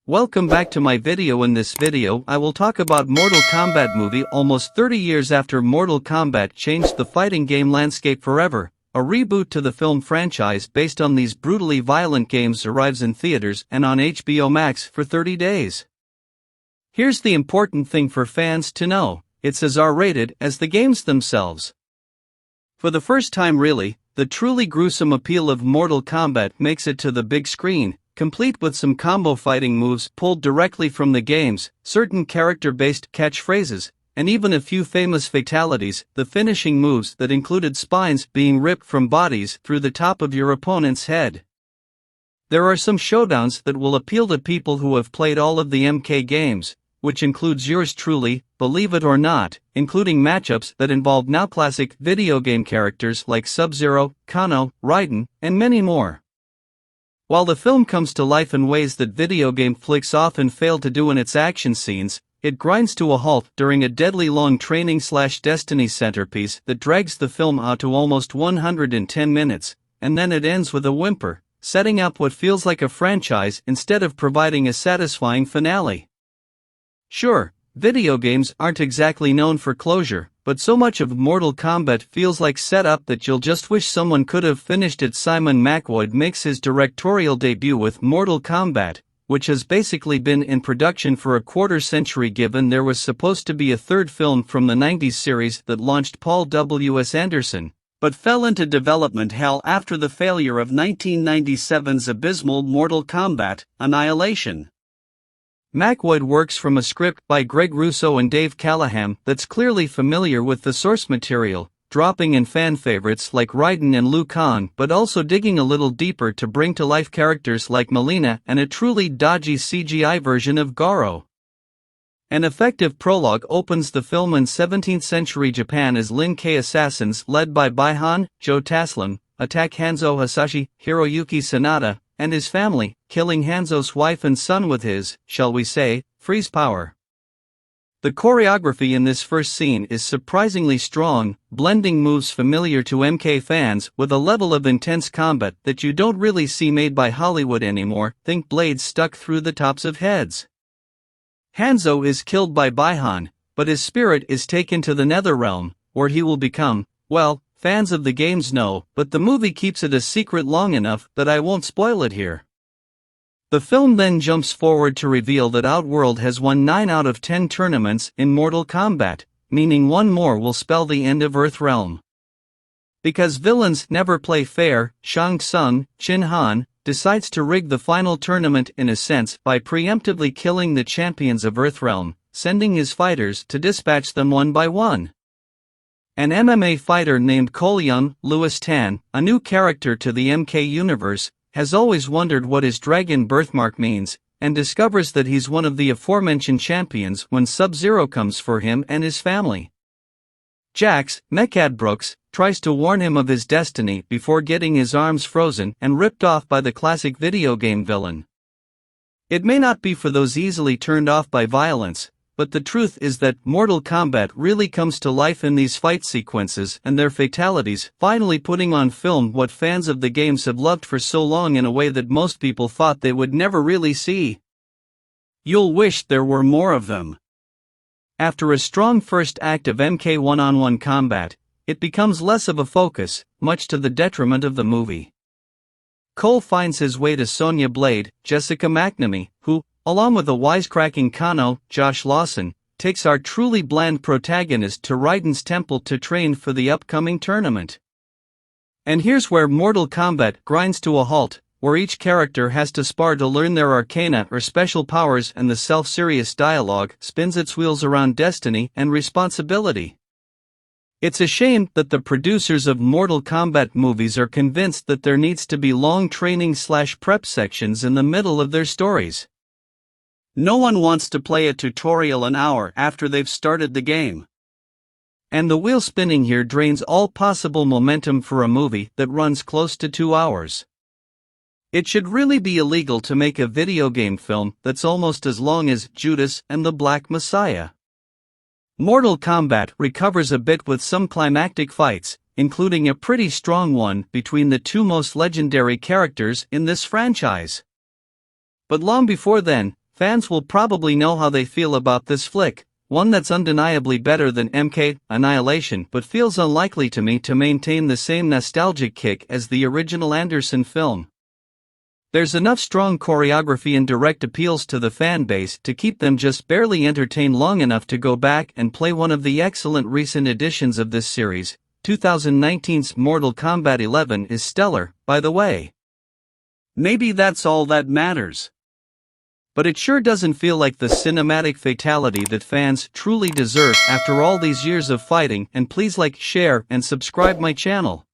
Welcome back to my video. In this video I will talk about Mortal Kombat movie almost 30 years after Mortal Kombat changed the fighting game landscape forever. A reboot to the film franchise based on these brutally violent games arrives in theaters and on HBO Max for 30 days. Here's the important thing for fans to know, it's as R-rated as the games themselves. For the first time really, the truly gruesome appeal of Mortal Kombat makes it to the big screen, complete with some combo fighting moves pulled directly from the games, certain character-based catchphrases, and even a few famous fatalities, the finishing moves that included spines being ripped from bodies through the top of your opponent's head. There are some showdowns that will appeal to people who have played all of the MK games, which includes yours truly, believe it or not, including matchups that involve now classic video game characters like Sub-Zero, Kano, Raiden, and many more. While the film comes to life in ways that video game flicks often fail to do in its action scenes, it grinds to a halt during a deadly long training/destiny centerpiece that drags the film out to almost 110 minutes, and then it ends with a whimper, setting up what feels like a franchise instead of providing a satisfying finale. Sure, video games aren't exactly known for closure, but so much of Mortal Kombat feels like setup that you'll just wish someone could have finished it. Simon McWood makes his directorial debut with Mortal Kombat, which has basically been in production for a quarter-century given there was supposed to be a third film from the 90s series that launched Paul W.S. Anderson, but fell into development hell after the failure of 1997's abysmal Mortal Kombat: Annihilation. McWood works from a script by Greg Russo and Dave Callaham that's clearly familiar with the source material, dropping in fan favorites like Raiden and Liu Kang but also digging a little deeper to bring to life characters like Mileena and a truly dodgy CGI version of Garo. An effective prologue opens the film in 17th century Japan as Lin Kei assassins led by Baihan, Joe Taslim, attack Hanzo Hasashi, Hiroyuki Sanada, and his family, killing Hanzo's wife and son with his, shall we say, freeze power. The choreography in this first scene is surprisingly strong, blending moves familiar to MK fans with a level of intense combat that you don't really see made by Hollywood anymore. Think blades stuck through the tops of heads. Hanzo is killed by Baihan, but his spirit is taken to the Netherrealm, where he will become, well, fans of the games know, but the movie keeps it a secret long enough that I won't spoil it here. The film then jumps forward to reveal that Outworld has won 9 out of 10 tournaments in Mortal Kombat, meaning one more will spell the end of Earthrealm. Because villains never play fair, Shang Tsung, Chin Han, decides to rig the final tournament in a sense by preemptively killing the champions of Earthrealm, sending his fighters to dispatch them one by one. An MMA fighter named Koleon Lewis Tan, a new character to the MK universe, has always wondered what his dragon birthmark means, and discovers that he's one of the aforementioned champions when Sub-Zero comes for him and his family. Jax, Mechad Brooks, tries to warn him of his destiny before getting his arms frozen and ripped off by the classic video game villain. It may not be for those easily turned off by violence, but the truth is that Mortal Kombat really comes to life in these fight sequences and their fatalities, finally putting on film what fans of the games have loved for so long in a way that most people thought they would never really see. You'll wish there were more of them. After a strong first act of MK one-on-one combat, it becomes less of a focus, much to the detriment of the movie. Cole finds his way to Sonya Blade, Jessica McNamee, who, along with the wisecracking Kano, Josh Lawson, takes our truly bland protagonist to Raiden's temple to train for the upcoming tournament. And here's where Mortal Kombat grinds to a halt, where each character has to spar to learn their arcana or special powers and the self-serious dialogue spins its wheels around destiny and responsibility. It's a shame that the producers of Mortal Kombat movies are convinced that there needs to be long training/prep sections in the middle of their stories. No one wants to play a tutorial an hour after they've started the game. And the wheel spinning here drains all possible momentum for a movie that runs close to 2 hours. It should really be illegal to make a video game film that's almost as long as Judas and the Black Messiah. Mortal Kombat recovers a bit with some climactic fights, including a pretty strong one between the two most legendary characters in this franchise. But long before then, fans will probably know how they feel about this flick, one that's undeniably better than MK Annihilation but feels unlikely to me to maintain the same nostalgic kick as the original Anderson film. There's enough strong choreography and direct appeals to the fan base to keep them just barely entertained long enough to go back and play one of the excellent recent editions of this series. 2019's Mortal Kombat 11 is stellar, by the way. Maybe that's all that matters. But it sure doesn't feel like the cinematic fatality that fans truly deserve after all these years of fighting. And please like, share, and subscribe my channel.